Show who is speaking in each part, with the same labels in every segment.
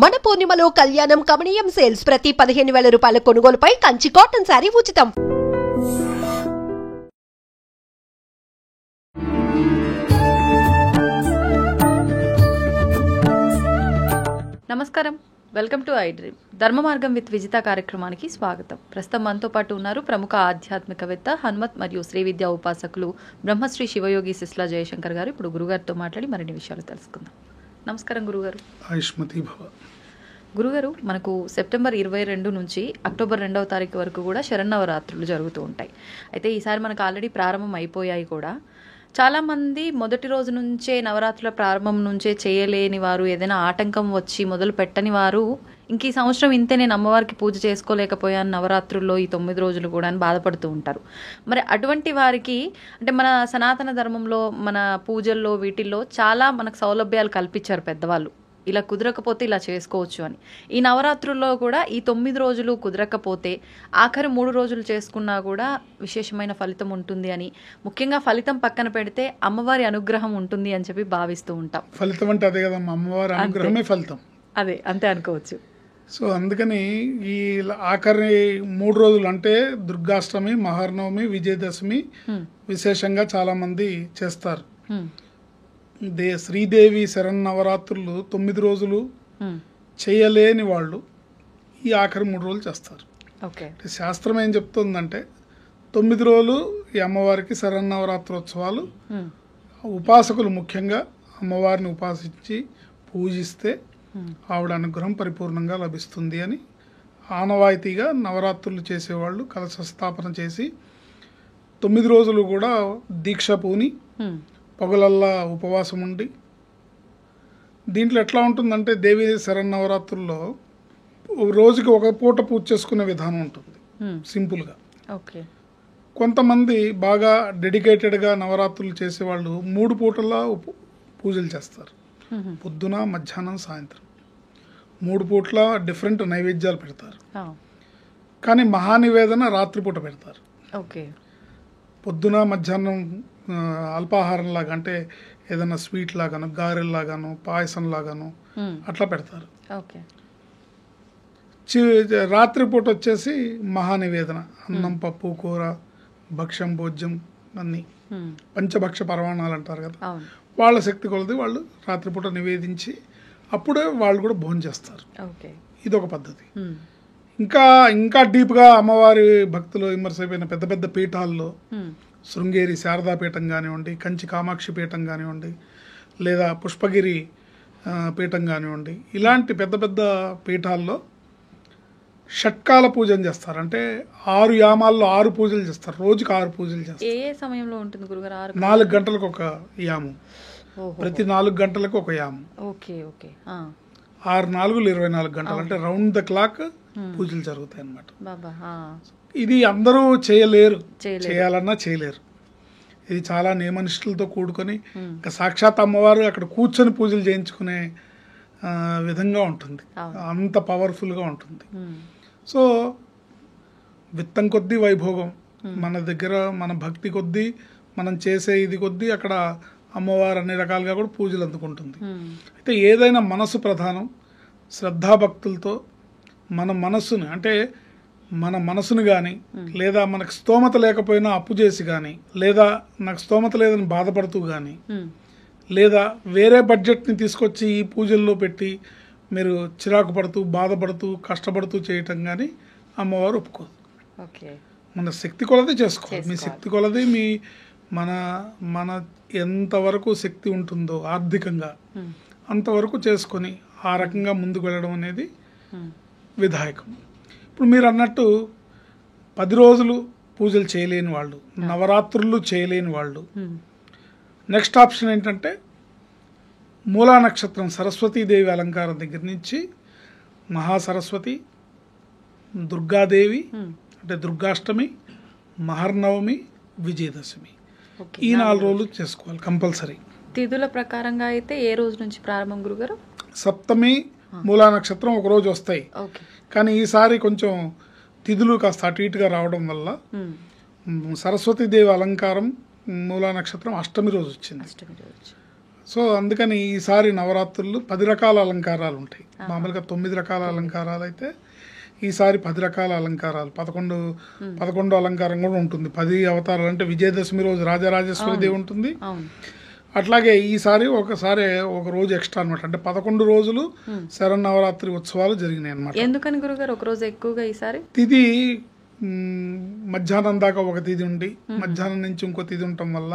Speaker 1: మన పూర్ణిమలో కళ్యాణం కమనీయం సేల్స్ ప్రతి 15,000 రూపాయల కొనుగోలుపై కంచి కాటన్ శారీ ఉచితం.
Speaker 2: నమస్కారం, వెల్కమ్ టు ఐ డ్రీమ్. ధర్మ మార్గం విత్ విజిత కార్యక్రమానికి స్వాగతం. ప్రస్తుతం మనతో పాటు ఉన్నారు ప్రముఖ ఆధ్యాత్మికవేత్త, హనుమత్ మరియు శ్రీ విద్యా ఉపాసకులు బ్రహ్మశ్రీ శివయోగి సిస్లా జయశంకర్ గారు. ఇప్పుడు గురుగారితో మాట్లాడి మరిన్ని విషయాలు తెలుసుకుందాం. నమస్కారం గురుగారు.
Speaker 3: ఆయుష్మతి భవ.
Speaker 2: గురుగారు, మనకు సెప్టెంబర్ 22 నుంచి అక్టోబర్ 2వ తారీఖు వరకు కూడా శరన్నవరాత్రులు జరుగుతూ ఉంటాయి. అయితే ఈసారి మనకు ఆల్రెడీ ప్రారంభం అయిపోయాయి కూడా. చాలామంది మొదటి రోజు నుంచే నవరాత్రుల ప్రారంభం నుంచే చేయలేని వారు, ఏదైనా ఆటంకం వచ్చి మొదలు పెట్టని వారు ఇంక ఈ సంవత్సరం ఇంతే, నేను అమ్మవారికి పూజ చేసుకోలేకపోయాను నవరాత్రుల్లో ఈ 9 రోజులు కూడా అని బాధపడుతూ ఉంటారు. మరి అటువంటి వారికి అంటే మన సనాతన ధర్మంలో, మన పూజల్లో వీటిల్లో చాలా మనకు సౌలభ్యాలు కల్పించారు పెద్దవాళ్ళు. ఇలా కుదరకపోతే ఇలా చేసుకోవచ్చు అని. ఈ నవరాత్రుల్లో కూడా ఈ 9 రోజులు కుదరకపోతే ఆఖరి 3 రోజులు చేసుకున్నా కూడా విశేషమైన ఫలితం ఉంటుంది అని, ముఖ్యంగా ఫలితం పక్కన పెడితే అమ్మవారి అనుగ్రహం ఉంటుంది అని చెప్పి భావిస్తూ ఉంటాం.
Speaker 3: ఫలితం అంటే అదే కదమ్మా, అమ్మవారి అనుగ్రహమే ఫలితం.
Speaker 2: అదే, అంతే అనుకోవచ్చు.
Speaker 3: సో అందుకని ఈ ఆఖరి 3 రోజులు అంటే దుర్గాష్టమి, మహానవమి, విజయదశమి విశేషంగా చాలా మంది చేస్తారు. శ్రీదేవి శరన్నవరాత్రులు 9 రోజులు చేయలేని వాళ్ళు ఈ ఆఖరి 3 రోజులు చేస్తారు. శాస్త్రం ఏం చెప్తుందంటే 9 రోజులు ఈ అమ్మవారికి శరన్నవరాత్రోత్సవాలు ఉపాసకులు ముఖ్యంగా అమ్మవారిని ఉపాసించి పూజిస్తే ఆవిడ అనుగ్రహం పరిపూర్ణంగా లభిస్తుంది అని ఆనవాయితీగా నవరాత్రులు చేసేవాళ్ళు కలశ స్థాపన చేసి 9 రోజులు కూడా దీక్ష పూని పొగలల్లా ఉపవాసం ఉండి, దీంట్లో ఎట్లా ఉంటుందంటే దేవి శరన్నవరాత్రుల్లో రోజుకి ఒక పూట పూజ చేసుకునే విధానం ఉంటుంది సింపుల్గా. కొంతమంది బాగా డెడికేటెడ్గా నవరాత్రులు చేసేవాళ్ళు 3 పూటలా పూజలు చేస్తారు. పొద్దున, మధ్యాహ్నం, సాయంత్రం 3 పూట్ల డిఫరెంట్ నైవేద్యాలు పెడతారు. కానీ మహానివేదన రాత్రిపూట పెడతారు. పొద్దున, మధ్యాహ్నం అల్పాహారం లాగా, అంటే ఏదైనా స్వీట్ లాగాను, గారెల్లాగాను, పాయసం లాగాను అట్లా పెడతారు. రాత్రిపూట వచ్చేసి మహానివేదన, అన్నం, పప్పు, కూర, భక్ష్యం, భోజ్యం అన్నీ పంచభక్ష పరమాణాలు అంటారు కదా, వాళ్ళ శక్తి కొలది వాళ్ళు రాత్రిపూట నివేదించి అప్పుడే వాళ్ళు కూడా భోజనం చేస్తారు. ఇదొక పద్ధతి. ఇంకా డీప్గా అమ్మవారి భక్తులు ఇమ్మర్స్ అయిపోయిన పెద్ద పెద్ద పీఠాల్లో, శృంగేరి శారదాపీఠం కానివ్వండి, కంచి కామాక్షి పీఠం కానివ్వండి, లేదా పుష్పగిరి పీఠం కానివ్వండి, ఇలాంటి పెద్ద పెద్ద పీఠాల్లో షట్కాల పూజను చేస్తారు. అంటే 6 యామాల్లో 6 పూజలు చేస్తారు. రోజుకి 6 పూజలు చేస్తారు.
Speaker 2: ఏ సమయంలో ఉంటుంది గురుగారు?
Speaker 3: 4 గంటలకు ఒక యామం, ప్రతి 4 గంటలకు ఒక యామం. 6 4 24 గంటలు, అంటే రౌండ్ ద క్లాక్ పూజలు జరుగుతాయి అన్నమాట. ఇది అందరూ చేయలేరు, చేయాలన్నా చేయలేరు. ఇది చాలా నియమనిష్టలతో కూడుకొని ఇంకా సాక్షాత్ అమ్మవారు అక్కడ కూర్చొని పూజలు చేయించుకునే విధంగా ఉంటుంది. అంత పవర్ఫుల్గా ఉంటుంది. సో విత్తం కొద్దీ వైభోగం, మన దగ్గర మన భక్తి కొద్దీ, మనం చేసే ఇది కొద్దీ అక్కడ అమ్మవారు అన్ని రకాలుగా కూడా పూజలు అందుకుంటుంది. అయితే ఏదైనా మనసు ప్రధానం. శ్రద్ధాభక్తులతో మన మనస్సుని, అంటే మన మనసును కానీ, లేదా మనకు స్తోమత లేకపోయినా అప్పు చేసి కానీ, లేదా నాకు స్తోమత లేదని బాధపడుతూ కానీ, లేదా వేరే బడ్జెట్ని తీసుకొచ్చి ఈ పూజల్లో పెట్టి మీరు చిరాకు పడుతూ, బాధపడుతూ, కష్టపడుతూ చేయటం కానీ అమ్మవారు ఒప్పుకోదు. మన శక్తి కొలది చేసుకోవాలి. మీ శక్తి కొలది మన ఎంతవరకు శక్తి ఉంటుందో ఆర్థికంగా అంతవరకు చేసుకొని ఆ రకంగా ముందుకు వెళ్ళడం అనేది విధాయకం. ఇప్పుడు మీరు అన్నట్టు 10 రోజులు పూజలు చేయలేని వాళ్ళు, నవరాత్రులు చేయలేని వాళ్ళు, నెక్స్ట్ ఆప్షన్ ఏంటంటే మూలా నక్షత్రం సరస్వతీదేవి అలంకారం దగ్గర నుంచి మహాసరస్వతి, దుర్గాదేవి అంటే దుర్గాష్టమి, మహర్నవమి, విజయదశమి, ఈ 4 రోజులు చేసుకోవాలి కంపల్సరీ.
Speaker 2: తిథుల ప్రకారంగా అయితే ఏ రోజు నుంచి ప్రారంభం గురుగారు?
Speaker 3: సప్తమి, మూలా నక్షత్రం ఒక రోజు వస్తాయి. కానీ ఈసారి కొంచెం తిథులు కాస్త అటు ఇటుగా రావడం వల్ల సరస్వతీదేవి అలంకారం మూలా నక్షత్రం అష్టమి రోజు వచ్చింది. సో అందుకని ఈసారి నవరాత్రులు 10 రకాల అలంకారాలు ఉంటాయి. మామూలుగా 9 రకాల అలంకారాలు అయితే ఈసారి 10 రకాల అలంకారాలు, 11 అలంకారం కూడా ఉంటుంది. 10 అవతారాలు అంటే విజయదశమి రోజు రాజరాజేశ్వరి దేవి ఉంటుంది. అట్లాగే ఈసారి ఒక రోజు ఎక్స్ట్రా అనమాట. అంటే 11 రోజులు శరన్నవరాత్రి ఉత్సవాలు జరిగినాయి అనమాట.
Speaker 2: ఎందుకని గురుగారు ఒక రోజు ఎక్కువగా ఈసారి?
Speaker 3: తిథి మధ్యాహ్నం దాకా ఒక తిథి ఉండి మధ్యాహ్నం నుంచి ఇంకో తిథి ఉండటం వల్ల,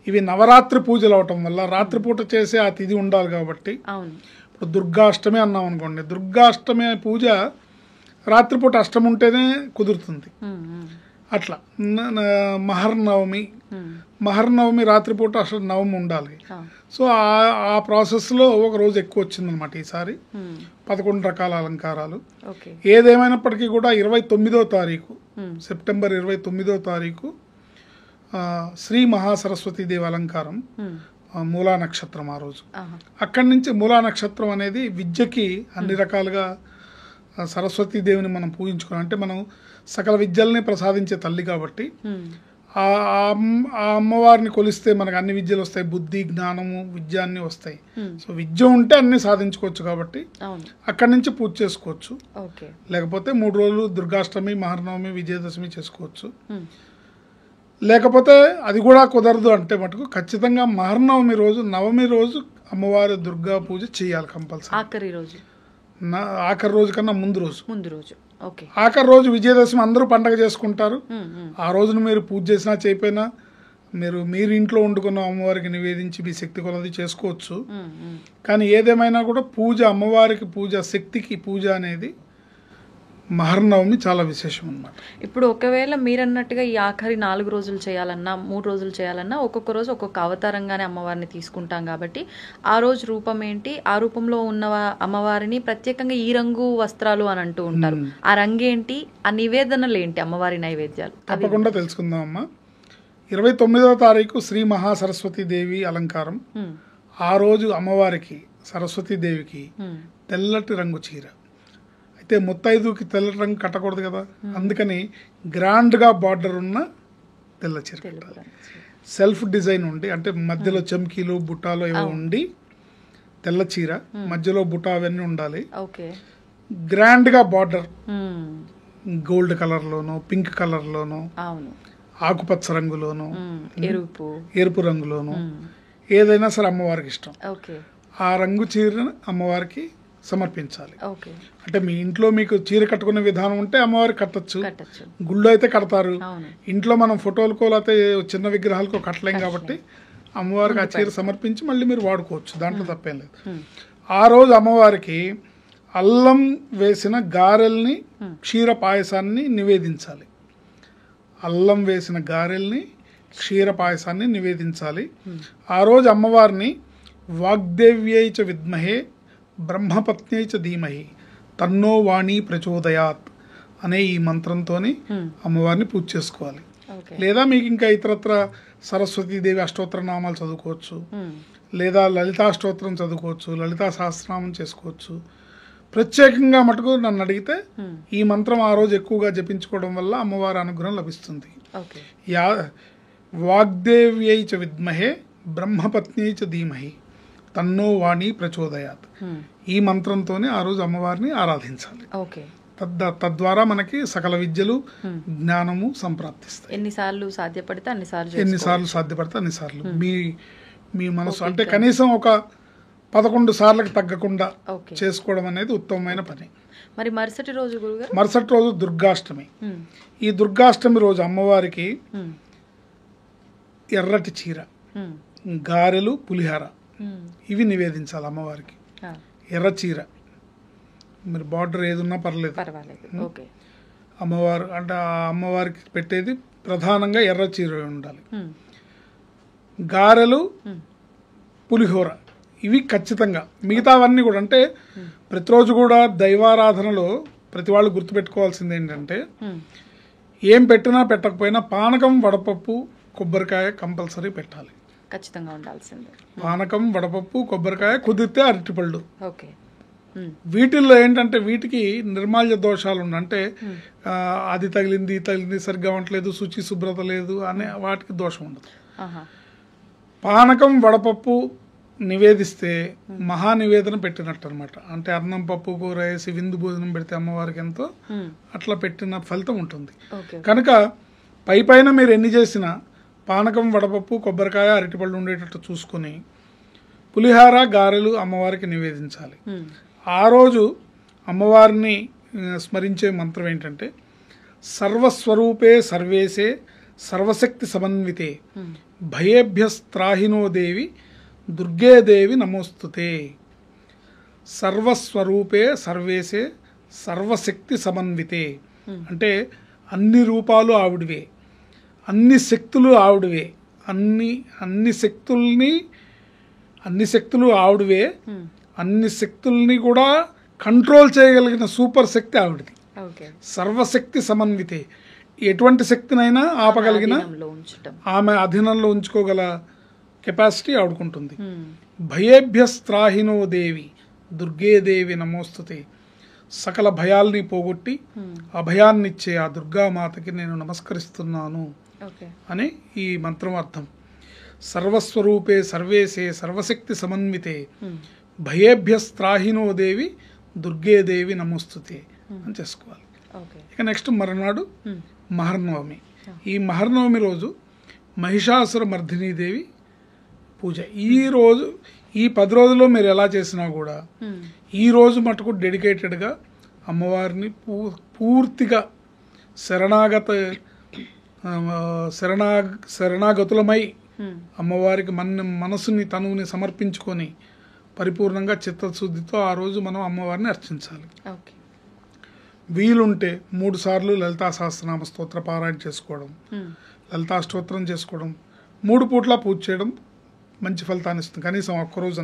Speaker 3: ఇవి నవరాత్రి పూజలు అవటం వల్ల రాత్రిపూట చేసే ఆ తిథి ఉండాలి కాబట్టి. ఇప్పుడు దుర్గాష్టమి అన్నాం అనుకోండి, దుర్గాష్టమి పూజ రాత్రిపూట అష్టమి ఉంటేనే కుదురుతుంది. అట్లా మహర్నవమి రాత్రిపూట అసలు నవమి ఉండాలి. సో ఆ ప్రాసెస్లో ఒక రోజు ఎక్కువ వచ్చిందనమాట ఈసారి. 11 రకాల అలంకారాలు. ఏదేమైనప్పటికీ కూడా 29వ తారీఖు సెప్టెంబర్ 29వ తారీఖు శ్రీ మహాసరస్వతి దేవి అలంకారం, మూలా నక్షత్రం ఆ రోజు. అక్కడి నుంచి మూలా నక్షత్రం అనేది విద్యకి అన్ని రకాలుగా సరస్వతీ దేవిని మనం పూజించుకున్నాం. అంటే మనం సకల విద్యల్ని ప్రసాదించే తల్లి కాబట్టి ఆ అమ్మవారిని కొలిస్తే మనకు అన్ని విద్యలు వస్తాయి, బుద్ధి జ్ఞానము విద్య అన్ని వస్తాయి. సో విద్య ఉంటే అన్ని సాధించుకోవచ్చు కాబట్టి అక్కడి నుంచి పూజ చేసుకోవచ్చు. లేకపోతే 3 రోజులు దుర్గాష్టమి, మహర్నవమి, విజయదశమి చేసుకోవచ్చు. లేకపోతే అది కూడా కుదరదు అంటే మటుకు ఖచ్చితంగా మహర్నవమి రోజు, నవమి రోజు అమ్మవారి దుర్గా పూజ చేయాలి కంపల్సరీ. ఆఖరి రోజు కన్నా ముందు రోజు. ఆఖరి రోజు విజయదశమి అందరూ పండగ చేసుకుంటారు. ఆ రోజున మీరు పూజ చేసినా చేయకపోయినా మీరు ఇంట్లో వండుకున్న అమ్మవారికి నివేదించి మీ శక్తి కొలది చేసుకోవచ్చు. కానీ ఏదేమైనా కూడా పూజ, అమ్మవారికి పూజ, శక్తికి పూజ అనేది మహర్నవమి చాలా విశేషం అన్నమాట.
Speaker 2: ఇప్పుడు ఒకవేళ మీరన్నట్టుగా ఈ ఆఖరి 4 రోజులు చేయాలన్నా, 3 రోజులు చేయాలన్నా ఒక్కొక్క రోజు ఒక్కొక్క అవతారంగానే అమ్మవారిని తీసుకుంటాం కాబట్టి ఆ రోజు రూపం ఏంటి, ఆ రూపంలో ఉన్న అమ్మవారిని ప్రత్యేకంగా ఈ రంగు వస్త్రాలు అని అంటూ ఉంటారు. ఆ రంగు ఏంటి, ఆ నివేదనలు ఏంటి, అమ్మవారి నైవేద్యాలు
Speaker 3: తప్పకుండా తెలుసుకుందాం అమ్మా. 29వ తారీఖు శ్రీ మహాసరస్వతి దేవి అలంకారం. ఆ రోజు అమ్మవారికి సరస్వతీ దేవికి తెల్లటి రంగు చీర. అయితే ముత్తైదుకి తెల్ల రంగు కట్టకూడదు కదా, అందుకని గ్రాండ్గా బార్డర్ ఉన్న తెల్ల చీర కట్టాలి. సెల్ఫ్ డిజైన్ ఉండి, అంటే మధ్యలో చమ్కీలు బుట్టాలు ఏవో ఉండి తెల్ల చీర, మధ్యలో బుట్ట అవన్నీ ఉండాలి. గ్రాండ్గా బార్డర్ గోల్డ్ కలర్లోను, పింక్ కలర్లోను, ఆకుపచ్చ రంగులోను, ఎరుపు రంగులోను, ఏదైనా సరే అమ్మవారికి ఇష్టం. ఆ రంగు చీరను అమ్మవారికి సమర్పించాలి. అంటే మీ ఇంట్లో మీకు చీర కట్టుకునే విధానం ఉంటే అమ్మవారికి కట్టచ్చు, గుళ్ళో అయితే కడతారు. ఇంట్లో మనం ఫోటోలకో లేకపోతే చిన్న విగ్రహాలకో కట్టలేం కాబట్టి అమ్మవారికి ఆ చీర సమర్పించి మళ్ళీ మీరు వాడుకోవచ్చు, దాంట్లో తప్పేం లేదు. ఆ రోజు అమ్మవారికి అల్లం వేసిన గారెల్ని, క్షీర పాయసాన్ని నివేదించాలి. అల్లం వేసిన గారెల్ని, క్షీర పాయసాన్ని నివేదించాలి. ఆ రోజు అమ్మవారిని వాగ్దేవ్యై చ విద్మహే బ్రహ్మపత్న్యై చ ధీమహి తన్నో వాణి ప్రచోదయాత్ అనే ఈ మంత్రంతోని అమ్మవారిని పూజ చేసుకోవాలి. లేదా మీకు ఇంకా ఇతరత్ర సరస్వతీదేవి అష్టోత్తర నామాలు చదువుకోవచ్చు, లేదా లలితాష్టోత్రం చదువుకోవచ్చు, లలితా సహస్రనామం చేసుకోవచ్చు. ప్రత్యేకంగా మటుకు నన్ను అడిగితే ఈ మంత్రం ఆ రోజు ఎక్కువగా జపించుకోవడం వల్ల అమ్మవారి అనుగ్రహం లభిస్తుంది. వాగ్దేవ్యై చ విద్మహే బ్రహ్మపత్న్యై చ ధీమహి తన్నో వాణి ప్రచోదయాత్, ఈ మంత్రంతోనే ఆ రోజు అమ్మవారిని ఆరాధించాలి. తద్వారా మనకి సకల విద్యలు, జ్ఞానము సంప్రాప్తిస్తాయి.
Speaker 2: ఎన్నిసార్లు సాధ్యపడితే
Speaker 3: అన్నిసార్లు మీ మనసు అంటే కనీసం ఒక 11 సార్లకు తగ్గకుండా చేసుకోవడం అనేది ఉత్తమమైన పని.
Speaker 2: మరి మరుసటి
Speaker 3: రోజు దుర్గాష్టమి. ఈ దుర్గాష్టమి రోజు అమ్మవారికి ఎర్రటి చీర, గారెలు, పులిహార ఇవి నివేదించాలి అమ్మవారికి. ఎర్ర చీర, మరి బార్డర్ ఏది ఉన్నా పర్లేదు. అమ్మవారు అంటే ఆ అమ్మవారికి పెట్టేది ప్రధానంగా ఎర్ర చీర ఉండాలి. గారెలు, పులిహోర ఇవి ఖచ్చితంగా. మిగతావన్నీ కూడా అంటే ప్రతిరోజు కూడా దైవారాధనలో ప్రతి వాళ్ళు గుర్తుపెట్టుకోవాల్సింది ఏంటంటే ఏం పెట్టినా పెట్టకపోయినా పానకం, వడపప్పు, కొబ్బరికాయ కంపల్సరీ పెట్టాలి,
Speaker 2: ఖచ్చితంగా ఉండాల్సిందే.
Speaker 3: పానకం, వడపప్పు, కొబ్బరికాయ, కుదిరితే అరటిపళ్ళు. వీటిల్లో ఏంటంటే వీటికి నిర్మాల్య దోషాలు ఉన్నాయి. అంటే అది తగిలింది సరిగ్గా ఉండట్లేదు, శుచి శుభ్రత లేదు అనే వాటికి దోషం ఉండదు. పానకం, వడపప్పు, నివేదిస్తే మహా నివేదన పెట్టినట్టు అనమాట. అంటే అన్నం పప్పు కూర వేసి విందు భోజనం పెడితే అమ్మవారికి ఎంతో అట్లా పెట్టిన ఫలితం ఉంటుంది. కనుక పైన మీరు ఎన్ని చేసినా పానకం, వడపప్పు, కొబ్బరికాయ, అరటిపళ్ళు ఉండేటట్టు చూసుకొని పులిహార, గారెలు అమ్మవారికి నివేదించాలి. ఆ రోజు అమ్మవారిని స్మరించే మంత్రం ఏంటంటే సర్వస్వరూపే సర్వేసే సర్వశక్తి సమన్వితే భయేభ్యస్త్రాహినో దేవి దుర్గే దేవి నమోస్తుతే. సర్వస్వరూపే సర్వేసే సర్వశక్తి సమన్వితే అంటే అన్ని రూపాలు ఆవిడవే, అన్ని శక్తులు ఆవిడవే, అన్ని శక్తులు ఆవిడవే, అన్ని శక్తుల్ని కూడా కంట్రోల్ చేయగలిగిన సూపర్ శక్తి ఆవిడది. సర్వశక్తి సమన్వితే ఎటువంటి శక్తినైనా ఆపగలిగిన, ఆమె అధీనంలో ఉంచుకోగల కెపాసిటీ ఆవిడకుంటుంది. భయేభ్యస్త్రాహినో దేవి దుర్గే దేవి నమోస్తుతే. సకల భయాల్ని పోగొట్టి అభయాన్నిచ్చే ఆ దుర్గామాతకి నేను నమస్కరిస్తున్నాను అని ఈ మంత్రం అర్థం. సర్వస్వరూపే సర్వేసే సర్వశక్తి సమన్వితే భయేభ్యస్త్రాహినో దేవి దుర్గే దేవి నమోస్తుతే అని చేసుకోవాలి. ఇక నెక్స్ట్ మరునాడు మహర్నవమి. ఈ మహర్నవమి రోజు మహిషాసుర మర్దినీ దేవి పూజ. ఈ 10 రోజుల్లో మీరు ఎలా చేసినా కూడా ఈ రోజు మటుకు డెడికేటెడ్గా అమ్మవారిని పూర్తిగా శరణాగతులమై అమ్మవారికి మనసుని తనువుని సమర్పించుకొని పరిపూర్ణంగా చిత్తశుద్ధితో ఆ రోజు మనం అమ్మవారిని అర్చించాలి. వీలుంటే 3 సార్లు లలితా సహస్రనామ స్తోత్ర పారాయణ చేసుకోవడం, లలితా స్తోత్రం చేసుకోవడం, 3 పూట్ల పూజ చేయడం మంచి ఫలితాన్ని ఇస్తుంది. కనీసం ఒక్కరోజు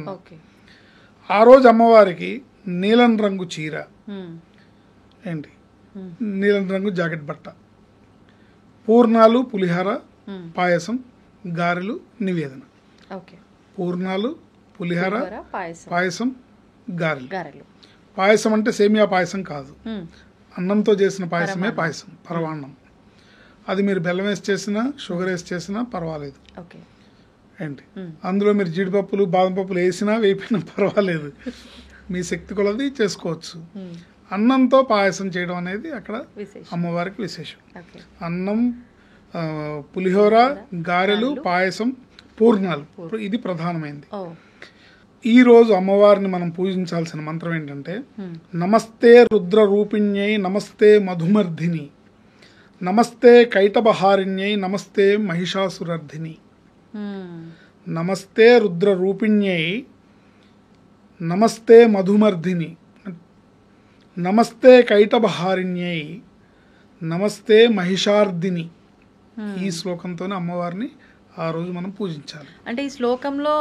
Speaker 3: ఆ రోజు అమ్మవారికి నీలం రంగు చీర, నీలం రంగు జాకెట్ బట్ట, పూర్ణాలు, పులిహార, పాయసం, గారెలు నివేదన. పూర్ణాలు, పులిహార, పాయసం, గారెలు. పాయసం అంటే సేమియా పాయసం కాదు, అన్నంతో చేసిన పాయసమే పాయసం, పరవాన్నం. అది మీరు బెల్లం వేసి చేసినా షుగర్ వేసి చేసినా పర్వాలేదు. అందులో మీరు జీడిపప్పులు, బాదం పప్పులు వేసినా వేపినా పర్వాలేదు, మీ శక్తి కొలది చేసుకోవచ్చు. అన్నంతో పాయసం చేయడం అనేది అక్కడ అమ్మవారికి విశేషం. అన్నం, పులిహోర, గారెలు, పాయసం, పూర్ణాలు ఇది ప్రధానమైనది. ఈ రోజు అమ్మవారిని మనం పూజించాల్సిన మంత్రం ఏంటంటే నమస్తే రుద్ర రూపిణ్యై నమస్తే మధుమర్ధిని నమస్తే కైటబహారిణ్యై నమస్తే మహిషాసురర్ధిని. నమస్తే రుద్ర రూపిణ్యై నమస్తే మధుమర్ధిని నమస్తే కైటబహారిణ్యై నమస్తే మహిషార్ధిని. ఈ శ్లోకంతోనే అమ్మవారిని ఆ రోజు మనం పూజించాలి.
Speaker 2: అంటే ఈ శ్లోకంలో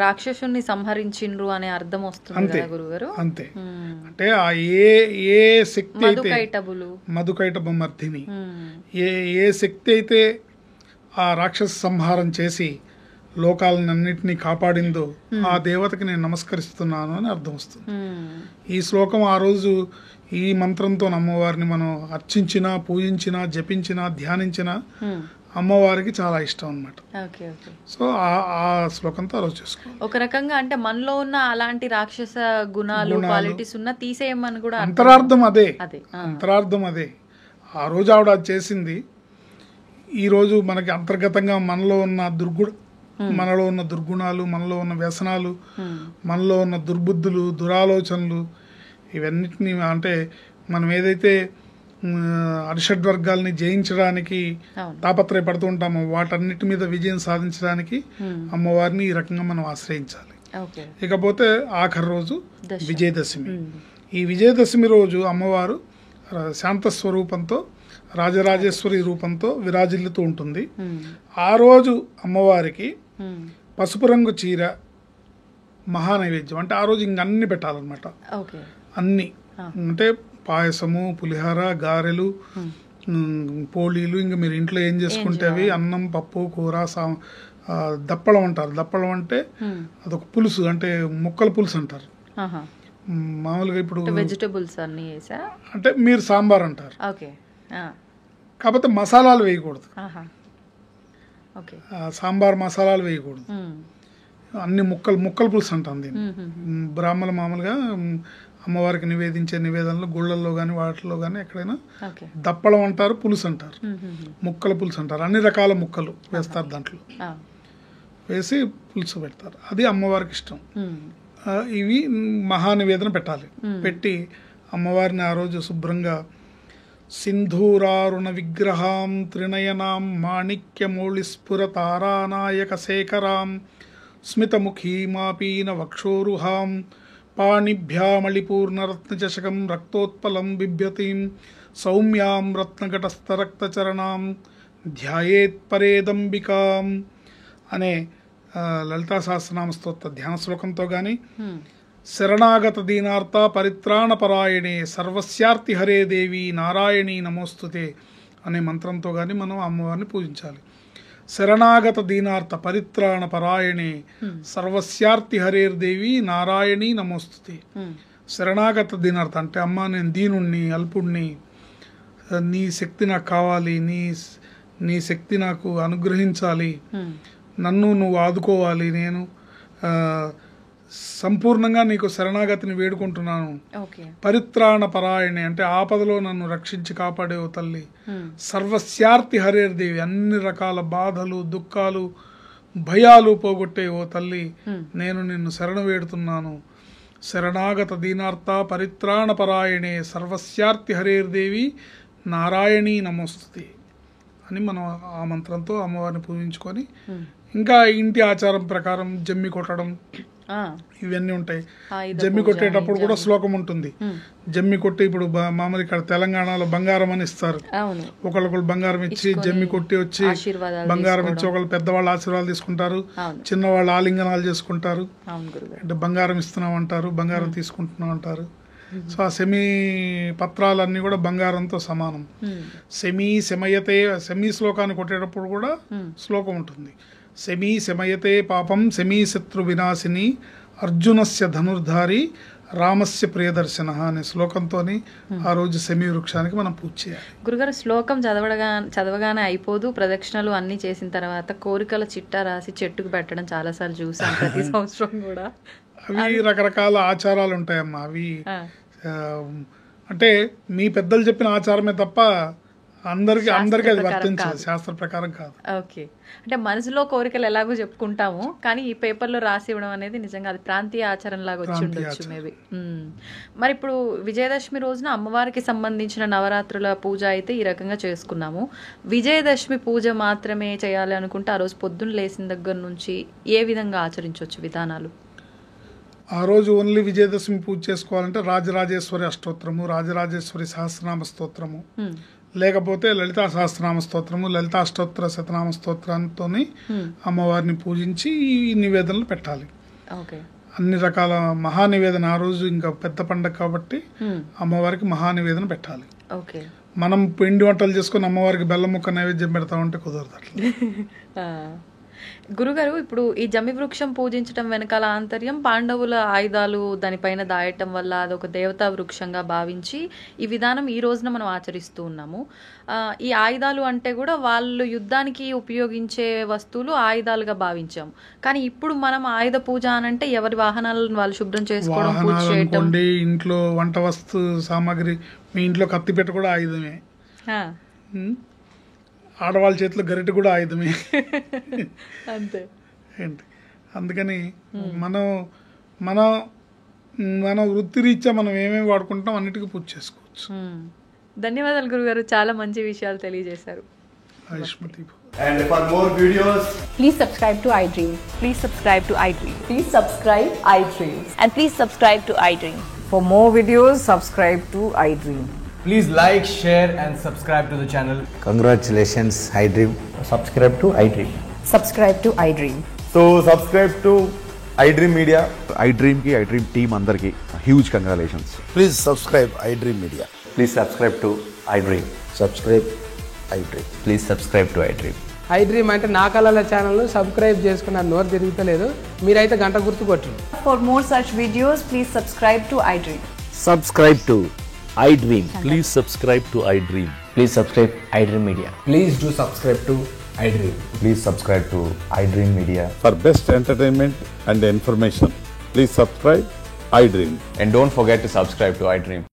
Speaker 2: రాక్షసుని సంహరించిండ్రు అనే అర్థం వస్తుంది గురుగారు.
Speaker 3: అంతే. అంటే ఆ ఏ శక్తి అయితే మధుకైటభమర్ధిని ఏ శక్తి అయితే ఆ రాక్షస సంహారం చేసి లోకాలన్నింటినీ కాపాడిందో ఆ దేవతకి నేను నమస్కరిస్తున్నాను అని అర్థం వస్తుంది. ఈ శ్లోకం ఆ రోజు ఈ మంత్రంతో అమ్మవారిని మనం అర్చించినా, పూజించినా, జపించినా, ధ్యానించినా అమ్మవారికి చాలా ఇష్టం అన్నమాట. సో ఆ శ్లోకంతో ఆ రోజు చేసుకోవాలి.
Speaker 2: ఒక రకంగా అంటే మనలో ఉన్న అలాంటి రాక్షస గుణాలు, క్వాలిటీస్ ఉన్న తీసేయమని కూడా
Speaker 3: అంతరార్థం అదే. అంతరార్థం అదే. ఆ రోజు ఆవిడ అది చేసింది. ఈ రోజు మనకి అంతర్గతంగా మనలో ఉన్న దుర్గుణాలు, మనలో ఉన్న వ్యసనాలు, మనలో ఉన్న దుర్బుద్ధులు, దురాలోచనలు, ఇవన్నిటిని అంటే మనం ఏదైతే అరిషడ్వర్గాల్ని జయించడానికి తాపత్రయపడుతూ ఉంటామో వాటన్నిటి మీద విజయం సాధించడానికి అమ్మవారిని ఈ రకంగా మనం ఆశ్రయించాలి. ఇకపోతే ఆఖరి రోజు విజయదశమి. ఈ విజయదశమి రోజు అమ్మవారు శాంత స్వరూపంతో, రాజరాజేశ్వరి రూపంతో విరాజిల్లుతూ ఉంటుంది. ఆ రోజు అమ్మవారికి పసుపు రంగు చీర మహానైవేద్యం. అంటే ఆ రోజు ఇంక అన్ని పెట్టాలన్నమాట. అన్ని అంటే పాయసము, పులిహార, గారెలు, పోళీలు, ఇంకా మీరు ఇంట్లో ఏం చేసుకుంటే అవి, అన్నం, పప్పు, కూర, దప్పడం అంటారు. దప్పడం అంటే అదొక పులుసు, అంటే ముక్కల పులుసు అంటారు. మామూలుగా ఇప్పుడు
Speaker 2: వెజిటబుల్స్ అన్ని
Speaker 3: అంటే మీరు సాంబార్ అంటారు. కాకపోతే మసాలాలు వేయకూడదు, సాంబార్ మసాలాలు వేయకూడదు. అన్ని ముక్కల పులుసు అంటాం దీన్ని. బ్రాహ్మణులు మామూలుగా అమ్మవారికి నివేదించే నివేదనలు గుళ్ళల్లో కానీ వాటిల్లో కానీ ఎక్కడైనా దప్పడం అంటారు, పులుసు అంటారు, ముక్కల పులుసు అంటారు. అన్ని రకాల ముక్కలు వేస్తారు దాంట్లో, వేసి పులుసు పెడతారు. అది అమ్మవారికి ఇష్టం. ఇవి మహానివేదన పెట్టాలి. పెట్టి అమ్మవారిని ఆ రోజు శుభ్రంగా సింధూరారుణ విగ్రహాం త్రినయనాం మాణిక్యమౌళిస్ఫురతారానాయక శేఖరాం స్మితముఖీమాపీన వక్షోరుహాం పాణిభ్యామళిపూర్ణరత్నచషకం రక్తోత్పలం బిభ్యతీం సౌమ్యాం రత్నఘటస్థరక్తచరణాం ధ్యాయేత్ పరేదంబికాం అనే లలితా సహస్రనామ స్తోత్ర ధ్యాన శ్లోకంతో కానీ, శరణాగత దీనార్త పరిత్రాణ పరాయణే సర్వస్యార్తి హరే దేవి నారాయణీ నమోస్తుతే అనే మంత్రంతో కానీ మనం అమ్మవారిని పూజించాలి. శరణాగత దీనార్త పరిత్రాణ పరాయణే సర్వస్యార్తి హరేర్దేవి నారాయణీ నమోస్తుతే. శరణాగత దీనార్త అంటే అమ్మ నేను దీనుణ్ణి, అల్పుణ్ణి, నీ శక్తి నాకు కావాలి, నీ శక్తి నాకు అనుగ్రహించాలి, నన్ను నువ్వు ఆదుకోవాలి, నేను సంపూర్ణంగా నీకు శరణాగతిని వేడుకుంటున్నాను. పరిత్రాణ పరాయణి అంటే ఆపదలో నన్ను రక్షించి కాపాడే ఓ తల్లి. సర్వస్యార్తి హరేర్దేవి అన్ని రకాల బాధలు, దుఃఖాలు, భయాలు పోగొట్టే ఓ తల్లి, నేను నిన్ను శరణు వేడుతున్నాను. శరణాగత దీనార్త పరిత్రాణ పరాయణే సర్వస్యార్తి హరేర్దేవి నారాయణీ నమోస్తుతే అని మనం ఆ మంత్రంతో అమ్మవారిని పూజించుకొని, ఇంకా ఇంటి ఆచారం ప్రకారం జమ్మి కొట్టడం ఇవన్నీ ఉంటాయి. జమ్మి కొట్టేటప్పుడు కూడా శ్లోకం ఉంటుంది. జమ్మి కొట్టి ఇప్పుడు మామూలు ఇక్కడ తెలంగాణలో బంగారం అని ఇస్తారు. ఒకళ్ళొకళ్ళు బంగారం ఇచ్చి జమ్మి కొట్టి వచ్చి బంగారం ఇచ్చి ఒకళ్ళు పెద్దవాళ్ళు ఆశీర్వాదాలు తీసుకుంటారు, చిన్నవాళ్ళు ఆలింగనాలు చేసుకుంటారు. అంటే బంగారం ఇస్తున్నాం అంటారు, బంగారం తీసుకుంటున్నాం అంటారు. సో ఆ సెమీ పత్రాలన్నీ కూడా బంగారంతో సమానం. శమయతే శ్లోకాన్ని కొట్టేటప్పుడు కూడా శ్లోకం ఉంటుంది. శమయతే పాపం శత్రు వినాశిని అర్జునస్య ధనుర్ధారి రామస్య ప్రియదర్శన అనే శ్లోకంతో ఆ రోజు శమీ వృక్షానికి మనం పూజ చేయాలి.
Speaker 2: గురుగారు శ్లోకం చదవగానే అయిపోదు, ప్రదక్షిణలు అన్ని చేసిన తర్వాత కోరికల చిట్టా రాసి చెట్టుకు పెట్టడం చాలాసార్లు చూసాం ప్రతి సంవత్సరం కూడా.
Speaker 3: అవి రకరకాల ఆచారాలు ఉంటాయమ్మా. అవి అంటే మీ పెద్దలు చెప్పిన ఆచారమే తప్ప అందరికి అది వర్తించదు, శాస్త్ర ప్రకారం కాదు.
Speaker 2: ఓకే, అంటే మనసులో కోరికలు ఎలాగో చెప్పుకుంటాము, కానీ ఈ పేపర్లో రాసి ఇవ్వడం అనేది నిజంగా అది ప్రాంతీయ ఆచారం లాగా వచ్చి ఉండొచ్చు మేబీ. మరి ఇప్పుడు విజయదశమి రోజున అమ్మవారికి సంబంధించిన నవరాత్రుల పూజ అయితే ఈ రకంగా చేసుకున్నాము. విజయదశమి పూజ మాత్రమే చేయాలి అనుకుంటే ఆ రోజు పొద్దున్న లేచిన దగ్గర నుంచి ఏ విధంగా ఆచరించవచ్చు విధానాలు?
Speaker 3: ఆ రోజు ఓన్లీ విజయదశమి పూజ చేసుకోవాలంటే రాజరాజేశ్వరి అష్టోత్తరము, రాజరాజేశ్వరి సహస్రనామ స్తోత్రము, లేకపోతే లలితా సహస్రనామ స్తోత్రము, లలితా అష్టోత్తర శతనామ స్తోత్రంతో అమ్మవారిని పూజించి ఈ నివేదనలు పెట్టాలి. అన్ని రకాల మహానివేదన ఆ రోజు ఇంకా పెద్ద పండగ కాబట్టి అమ్మవారికి మహానివేదన పెట్టాలి. మనం పిండి వంటలు చేసుకుని అమ్మవారికి బెల్లం ముక్క నైవేద్యం పెడతామంటే కుదరదు అట్లా.
Speaker 2: గురుగారు, ఇప్పుడు ఈ జమ్మి వృక్షం పూజించడం వెనకాల ఆంతర్యం పాండవుల ఆయుధాలు దానిపైన దాయటం వల్ల అదొక దేవతా వృక్షంగా భావించి ఈ విధానం ఈ రోజున మనం ఆచరిస్తూ ఉన్నాము. ఈ ఆయుధాలు అంటే కూడా వాళ్ళు యుద్ధానికి ఉపయోగించే వస్తువులు ఆయుధాలుగా భావించాము. కానీ ఇప్పుడు మనం ఆయుధ పూజ అనంటే ఎవరి వాహనాలను వాళ్ళు శుభ్రం చేసుకోవడం, పూజ చేయడం,
Speaker 3: ఇంట్లో వంట వస్తు సామాగ్రి, మీ ఇంట్లో కత్తి పెట్ట కూడా ఆయుధమే, ఆడవాళ్ళ చేతిలో గరిటె కూడా ఆయుధమే.
Speaker 2: అంతే
Speaker 3: ఏంటి, అందుకని మన వృత్తిరీత్యా మనం ఏమేమి వాడుకుంటాం అన్నిటికీ పూజ చేసుకోవచ్చు.
Speaker 2: ధన్యవాదాలు గురుగారు, చాలా మంచి విషయాలు తెలియజేశారు.
Speaker 4: And for more videos,
Speaker 5: please subscribe to iDream.
Speaker 6: Please subscribe to iDream.
Speaker 5: Please subscribe iDream.
Speaker 6: And please subscribe to iDream.
Speaker 7: For more videos, subscribe to iDream.
Speaker 4: please like, share and subscribe to the channel.
Speaker 8: Congratulations, iDream.
Speaker 4: Subscribe to iDream.
Speaker 5: Subscribe to iDream.
Speaker 4: So subscribe to iDream Media.
Speaker 8: iDream team andarki huge congratulations.
Speaker 9: Please subscribe iDream Media.
Speaker 8: Please subscribe to iDream.
Speaker 9: Subscribe iDream.
Speaker 8: Please subscribe to iDream.
Speaker 7: iDream అంటే నా కళల channel subscribe చేసుకున్న నోరు తిరుగుతలేదు, మీరైతే గంట గుర్తు కొట్టండి.
Speaker 6: For more such videos, please subscribe to iDream.
Speaker 8: Subscribe to iDream.
Speaker 10: Please subscribe to iDream.
Speaker 8: Please subscribe iDream Media.
Speaker 4: Please do subscribe to iDream.
Speaker 8: Please subscribe to iDream Media.
Speaker 9: For best entertainment and information, please subscribe iDream.
Speaker 8: And don't forget to subscribe to iDream.